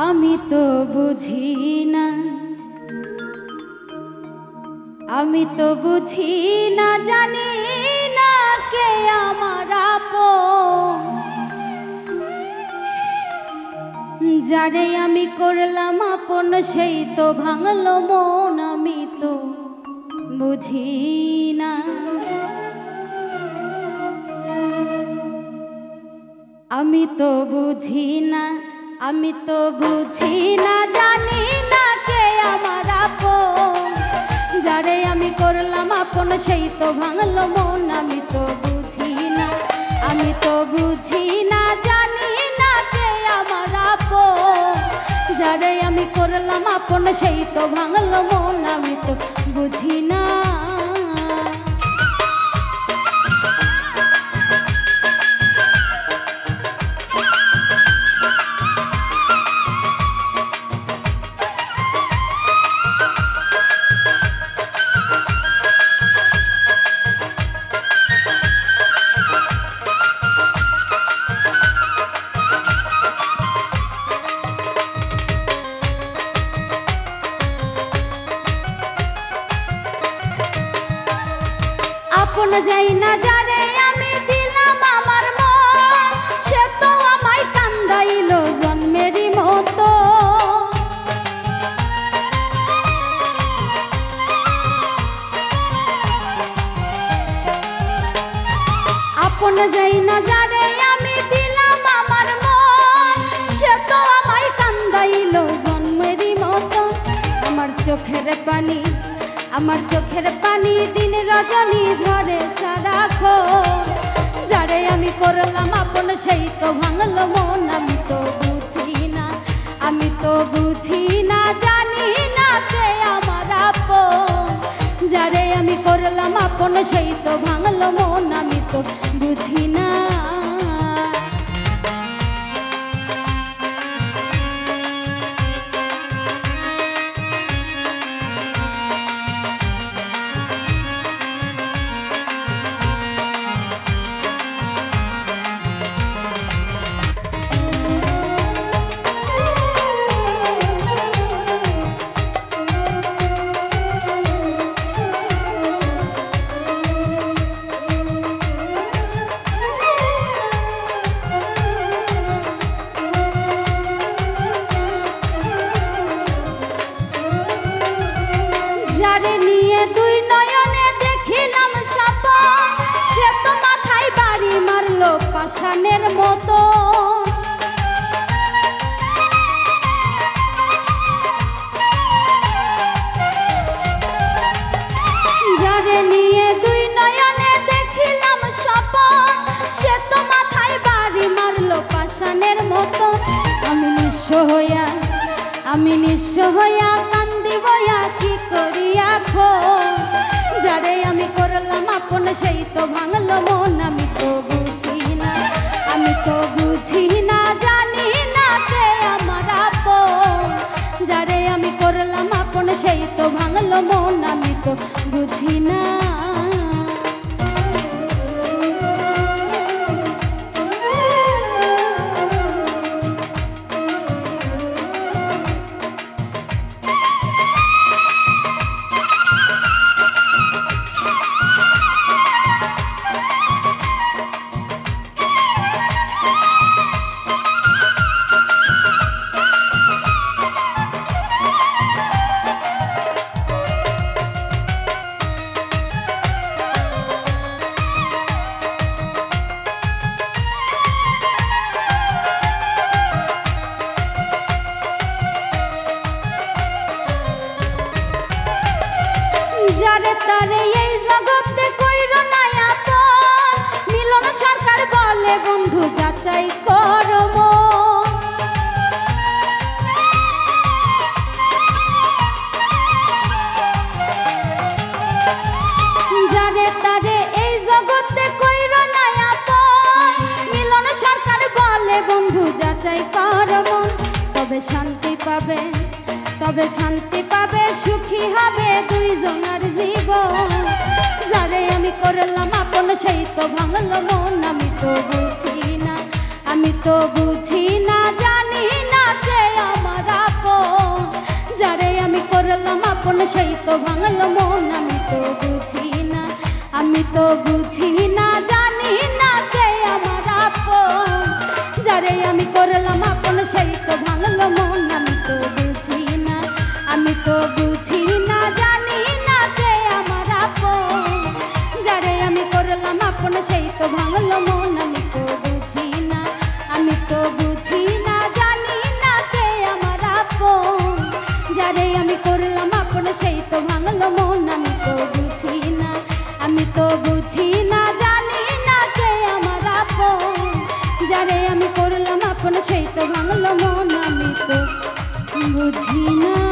আমি তো বুঝি না, আমি তো বুঝি না, জানি না কে আমার আপন। যারে আমি করলাম আপন সেই তো ভাঙলো মন। আমি তো বুঝি না, আমি তো বুঝি না, আমি তো বুঝি না, জানি না কে আমার আপন। যারে আমি করলাম আপন সেই তো ভাঙলো মন। আমি তো বুঝি না, আমি তো বুঝি না, জানি না কে আমার আপন। যারে আমি করলাম আপন সেই তো ভাঙলো মন। আমি তো বুঝি না। আপন যাই না যারে আমি দিলাম আমার মন, সে তো আমায় কান্দাইল জন্মেরই মতো। আপন যাই না যারে আমি দিলাম আমার মন, সে তো আমায় কান্দাইল জন্মেরই মতো। আমার চোখের পানি, আমার চোখের পানি দিন রজনী ঝরে সারাক্ষণ। যারে আমি করলাম আপন সেই তো ভাঙলো মন। আমি তো বুঝি না, আমি তো বুঝি না, জানি না কে আমার আপন। যারে আমি করলাম আপন সেই তো ভাঙলো মন। আমি তো বুঝি না। যারে নিয়ে দুই নয়নে দেখিলাম স্বপন, সে তো মাথায় বাড়ি মারলো পাষাণের মতো। যারে নিয়ে দুই নয়নে দেখিলাম স্বপন, সে তো মাথায় বাড়ি মারলো পাষাণের মতো। আমি নিঃস্ব হইয়া, আমি নিঃস্ব হইয়া কান্দি বইয়া কি করিয়া এখন। যারে আমি করলাম আপন সেই তো ভাঙলো মন। আমি তো বুঝি না, আমি তো বুঝি না, জানি না কে আমার আপন। যারে আমি করলাম আপন সেই তো ভাঙলো মন। আমি তো বুঝি না। যারে তারে এই জগতে কইরো না আপন, মিলন সরকার বলে বন্ধু যাচাই করো মন। যারে তারে এই জগতে কইরো না আপন, মিলন সরকার বলে বন্ধু যাচাই করো মন। তবে শান্তি পাবে, তবে শান্তি পাবে, সুখী হবে দুইজনের জীবন। যারে আমি করলাম আপন সেই তো ভাঙলো মন। আমি তো বুঝি না, আমি তো বুঝি না, জানি না কে আমার সেই তো ভাঙলো মন। আমি তো বুঝি না, আমি তো বুঝি না, জানি না কে আমার আপন। যারে আমি করলাম আপন সেই তো ভাঙলো মন। আমি তো বুঝি না, আমি তো বুঝি না, জানি না কে আমার আপন। যারে আমি করলাম আপন সেই তো ভাঙলো মন। আমি তো বুঝি না, আমি তো বুঝি না, জানি না কে আমার আপন। যারে আমি করলাম আপন সেই তো ভাঙলো মন। আমি তো বুঝি না, আমি তো বুঝি না, জানি না কে আমার আপন। যারে আমি করলাম আপন সেই তো ভাঙলো মন। আমি তো বুঝি না।